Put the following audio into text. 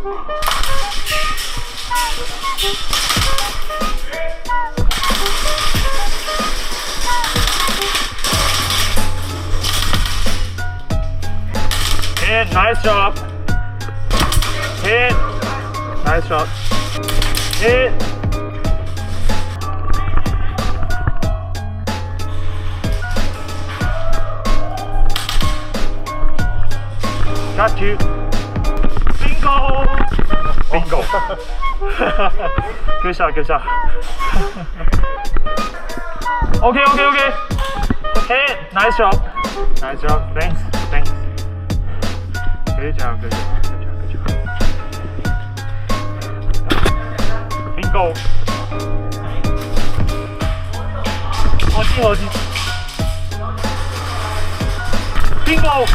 Hit, nice job. Hit, nice job. Hit. Got you. Bingo. Bingo. Good shot, good shot. Okay. Hit, nice job. Nice job. Thanks. Good job. Bingo. 好近。Bingo.